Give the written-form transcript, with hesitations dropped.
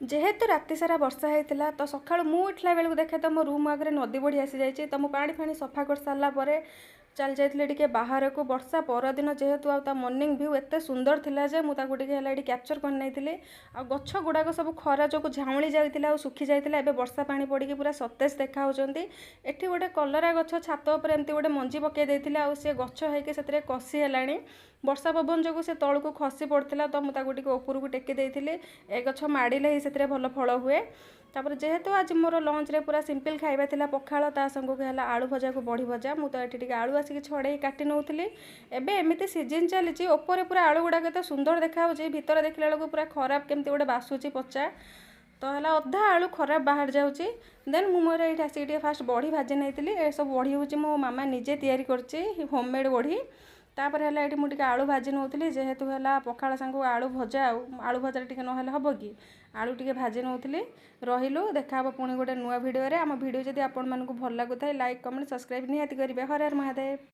जेहेतु राति सारा वर्षा होता तो सका उठला बेलू देखे तो मो रूम आगे नदी बढ़ी आसी जाइए तो मुझे पानी फाणी सफा कर सारा चल जाइए बाहर को वर्षा परदिन जेहेतु आ मॉर्निंग व्यू एत सुंदर थिला जे मुझे कैप्चर करनी आ गछ गुड़ाक सब खरा जो झाऊली जाता सुखी जाता है वर्षा पानी पड़ी पूरा सतेज देखा एठी गोटे कलरा गछ छात उपर एमती गोटे मंजी पकई देते सी गछ होकर कषि है वर्षा पवन जो से तौक खसी पड़ता तो मुझे ऊपर को टेकी देती ए गछ माड़े ही से भल फल हुए तापर जेहेतु आज मोर लंच रे पूरा सिंपल खाइबा थिला पखाल ता संग को हला आलू भजा को बड़ी भजा मु तो एठी आलू आसिक छड़े काटी नौथली एबे एमिति सीजन चली ऊपर पूरा आलू गुड़ा के सुंदर देखा भीतर देखला बेलू पूरा खराब केमती गोटे बासुची पचा तो है अधा आलू खराब बाहर जाऊँगी देन मु मोर ये आसिक फास्ट बड़ी भाजी नहीं ए सब बड़ी हूँ मो मामा निजे तैयारी करछि होममेड बड़ी तापर है ये मुझे आलू भाजी नौली जेहेतु है पखाड़ सांग आलू भजा आलू भजा टी ना हम कि आलू टी भाजी नौली रही देखा पुणी गोटे नुआ भिडियो आम भिडियो जदि आपको भल लगुता लाइक कमेंट सब्सक्राइब निहाती करेंगे। हर हर महादेव।